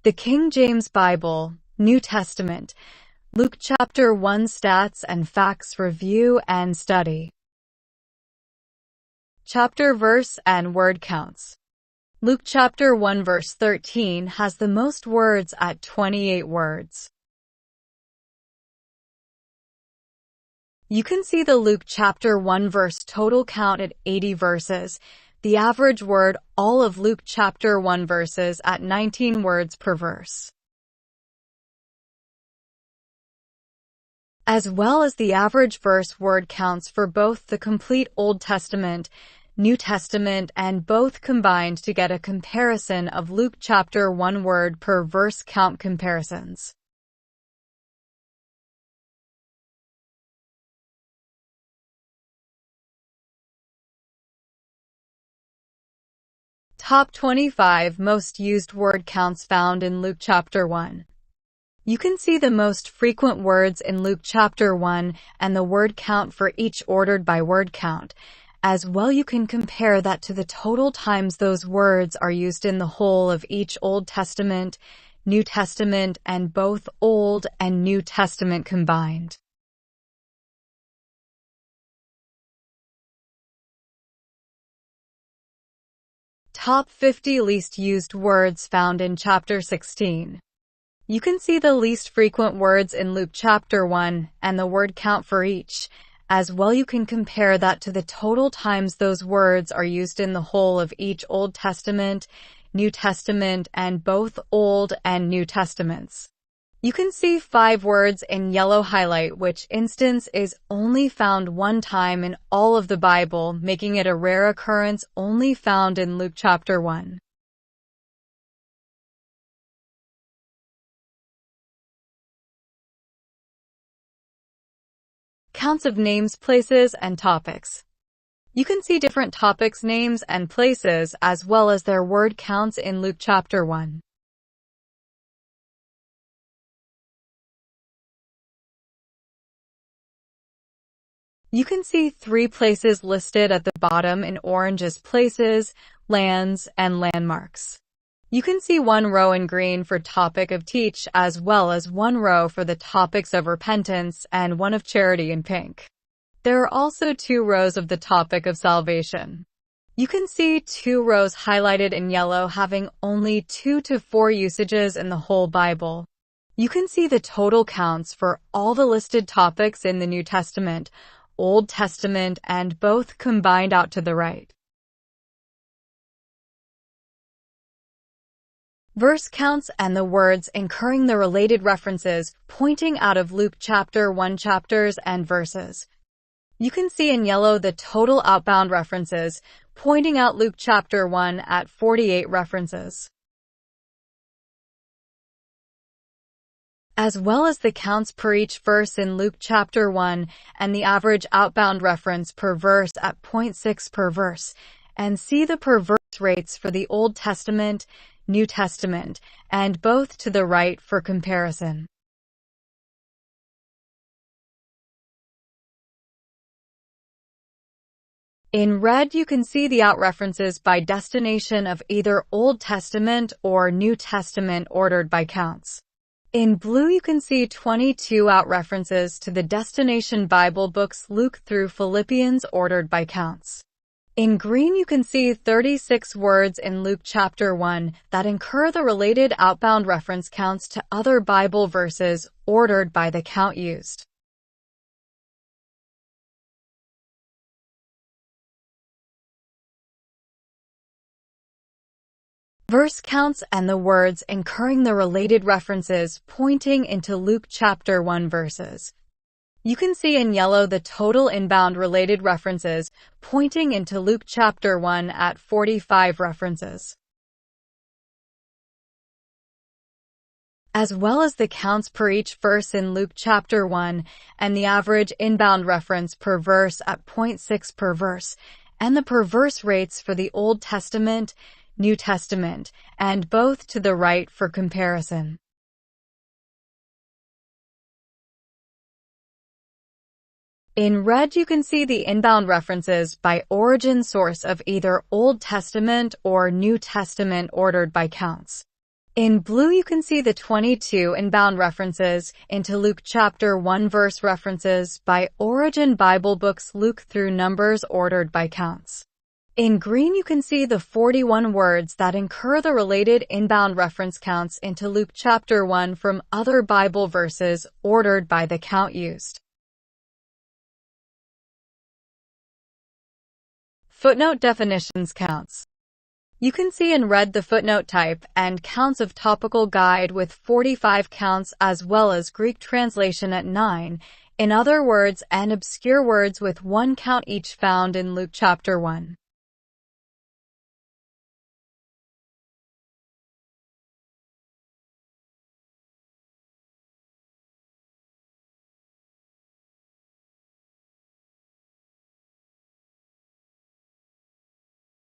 The King James Bible, New Testament, Luke chapter 1 Stats and Facts Review and Study. Chapter, verse, and word counts. Luke chapter 1 verse 13 has the most words at 28 words. You can see the Luke chapter 1 verse total count at 80 verses, the average word all of Luke chapter 1 verses at 19 words per verse, as well as the average verse word counts for both the complete Old Testament, New Testament, and both combined to get a comparison of Luke chapter 1 word per verse count comparisons. Top 25 most used word counts found in Luke chapter 1. You can see the most frequent words in Luke chapter 1 and the word count for each ordered by word count. As well, you can compare that to the total times those words are used in the whole of each Old Testament, New Testament, and both Old and New Testament combined. Top 50 least used words found in chapter 16. You can see the least frequent words in Luke chapter 1 and the word count for each. As well, you can compare that to the total times those words are used in the whole of each Old Testament, New Testament, and both Old and New Testaments. You can see 5 words in yellow highlight, which instance is only found one time in all of the Bible, making it a rare occurrence only found in Luke chapter 1. Counts of names, places, and topics. You can see different topics, names, and places, as well as their word counts in Luke chapter 1. You can see 3 places listed at the bottom in orange as places, lands, and landmarks. You can see 1 row in green for topic of teach, as well as 1 row for the topics of repentance and 1 of charity in pink. There are also 2 rows of the topic of salvation. You can see 2 rows highlighted in yellow having only 2 to 4 usages in the whole Bible. You can see the total counts for all the listed topics in the New Testament, Old Testament, and both combined out to the right. Verse counts and the words incurring the related references pointing out of Luke chapter 1 chapters and verses. You can see in yellow the total outbound references, pointing out Luke chapter 1 at 48 references, as well as the counts per each verse in Luke chapter 1 and the average outbound reference per verse at 0.6 per verse, and see the per verse rates for the Old Testament, New Testament, and both to the right for comparison. In red, you can see the out references by destination of either Old Testament or New Testament ordered by counts. In blue, you can see 22 out references to the destination Bible books Luke through Philippians ordered by counts. In green, you can see 36 words in Luke chapter 1 that incur the related outbound reference counts to other Bible verses ordered by the count used. Verse counts and the words incurring the related references pointing into Luke chapter 1 verses. You can see in yellow the total inbound related references pointing into Luke chapter 1 at 45 references, as well as the counts per each verse in Luke chapter 1 and the average inbound reference per verse at 0.6 per verse, and the per verse rates for the Old Testament, New Testament, and both to the right for comparison. In red, you can see the inbound references by origin source of either Old Testament or New Testament ordered by counts. In blue, you can see the 22 inbound references into Luke chapter 1 verse references by Origin Bible books Luke through Numbers ordered by counts. In green, you can see the 41 words that incur the related inbound reference counts into Luke chapter 1 from other Bible verses ordered by the count used. Footnote definitions counts. You can see in red the footnote type and counts of topical guide with 45 counts as well as Greek translation at 9, in other words and obscure words with 1 count each found in Luke chapter 1.